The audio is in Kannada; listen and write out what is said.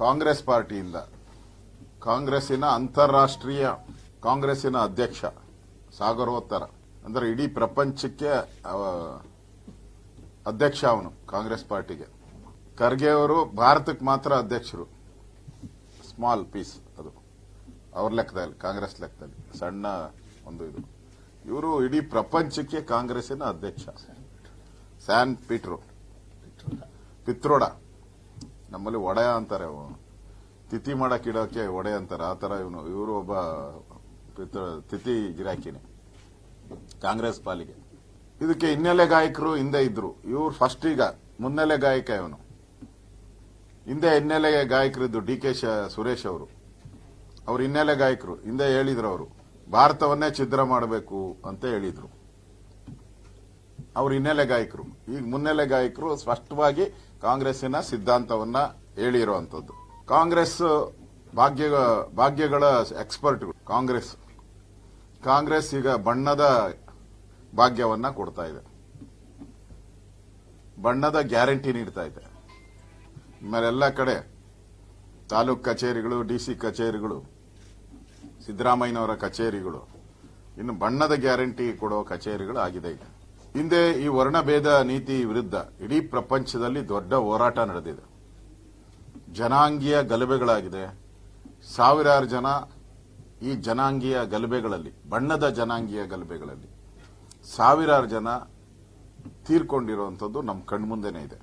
ಕಾಂಗ್ರೆಸ್ ಪಾರ್ಟಿಯಿಂದ ಕಾಂಗ್ರೆಸ್ಸಿನ ಅಂತಾರಾಷ್ಟ್ರೀಯ ಕಾಂಗ್ರೆಸ್ಸಿನ ಅಧ್ಯಕ್ಷ ಸಾಗರೋತ್ತರ ಅಂದ್ರೆ ಇಡೀ ಪ್ರಪಂಚಕ್ಕೆ ಅಧ್ಯಕ್ಷ ಅವನು ಕಾಂಗ್ರೆಸ್ ಪಾರ್ಟಿಗೆ. ಖರ್ಗೆ ಅವರು ಭಾರತಕ್ಕೆ ಮಾತ್ರ ಅಧ್ಯಕ್ಷರು, ಸ್ಮಾಲ್ ಪೀಸ್ ಅದು ಅವ್ರ ಲೆಕ್ಕದಲ್ಲಿ, ಕಾಂಗ್ರೆಸ್ ಲೆಕ್ಕದಲ್ಲಿ ಸಣ್ಣ ಒಂದು ಇದು. ಇವರು ಇಡೀ ಪ್ರಪಂಚಕ್ಕೆ ಕಾಂಗ್ರೆಸ್ಸಿನ ಅಧ್ಯಕ್ಷ. ಸ್ಯಾನ್ ಪಿತ್ರೋಡ ನಮ್ಮಲ್ಲಿ ಒಡೆಯ ಅಂತಾರೆ, ತಿಥಿ ಮಾಡಕ್ ಇಡೋಕೆ ಒಡೆ ಅಂತಾರೆ, ಆ ತರ ಇವರು ಒಬ್ಬ ತಿಥಿ ಗಿರಾಕಿನೇ ಕಾಂಗ್ರೆಸ್ ಪಾಲಿಗೆ. ಇದಕ್ಕೆ ಹಿನ್ನೆಲೆ ಗಾಯಕರು ಹಿಂದೆ ಇದ್ರು, ಇವ್ರು ಫಸ್ಟ್ ಈಗ ಮುನ್ನೆಲೆ ಗಾಯಕ ಇವನು. ಹಿಂದೆ ಹಿನ್ನೆಲೆ ಗಾಯಕರಿದ್ದು ಡಿ.ಕೆ. ಸುರೇಶ್ ಅವರು, ಅವ್ರ ಹಿನ್ನೆಲೆ ಗಾಯಕರು. ಹಿಂದೆ ಹೇಳಿದ್ರು ಅವರು ಭಾರತವನ್ನೇ ಛಿದ್ರ ಮಾಡಬೇಕು ಅಂತ ಹೇಳಿದ್ರು, ಅವ್ರ ಹಿನ್ನೆಲೆ ಗಾಯಕರು. ಈಗ ಮುನ್ನೆಲೆ ಗಾಯಕರು ಸ್ಪಷ್ಟವಾಗಿ ಕಾಂಗ್ರೆಸ್ಸಿನ ಸಿದ್ಧಾಂತವನ್ನ ಹೇಳಿರುವಂತದ್ದು. ಕಾಂಗ್ರೆಸ್ ಭಾಗ್ಯಗಳ ಎಕ್ಸ್ಪರ್ಟ್ಗಳು. ಕಾಂಗ್ರೆಸ್ ಈಗ ಬಣ್ಣದ ಭಾಗ್ಯವನ್ನ ಕೊಡ್ತಾ ಇದೆ, ಬಣ್ಣದ ಗ್ಯಾರಂಟಿ ನೀಡ್ತಾ ಇದೆ. ಆಮೇಲೆಲ್ಲ ಕಡೆ ತಾಲೂಕ್ ಕಚೇರಿಗಳು, ಡಿಸಿ ಕಚೇರಿಗಳು, ಸಿದ್ದರಾಮಯ್ಯನವರ ಕಚೇರಿಗಳು ಇನ್ನು ಬಣ್ಣದ ಗ್ಯಾರಂಟಿ ಕೊಡೋ ಕಚೇರಿಗಳು ಆಗಿದೆ. ಈಗ ಹಿಂದೆ ಈ ವರ್ಣಭೇದ ನೀತಿ ವಿರುದ್ಧ ಇಡೀ ಪ್ರಪಂಚದಲ್ಲಿ ದೊಡ್ಡ ಹೋರಾಟ ನಡೆದಿದೆ. ಜನಾಂಗೀಯ ಗಲಭೆಗಳಾಗಿದೆ. ಸಾವಿರಾರು ಜನ ಈ ಜನಾಂಗೀಯ ಗಲಭೆಗಳಲ್ಲಿ, ಬಣ್ಣದ ಜನಾಂಗೀಯ ಗಲಭೆಗಳಲ್ಲಿ ಸಾವಿರಾರು ಜನ ತೀರ್ಕೊಂಡಿರುವಂತದ್ದು ನಮ್ಮ ಕಣ್ಮುಂದೆನೇ ಇದೆ.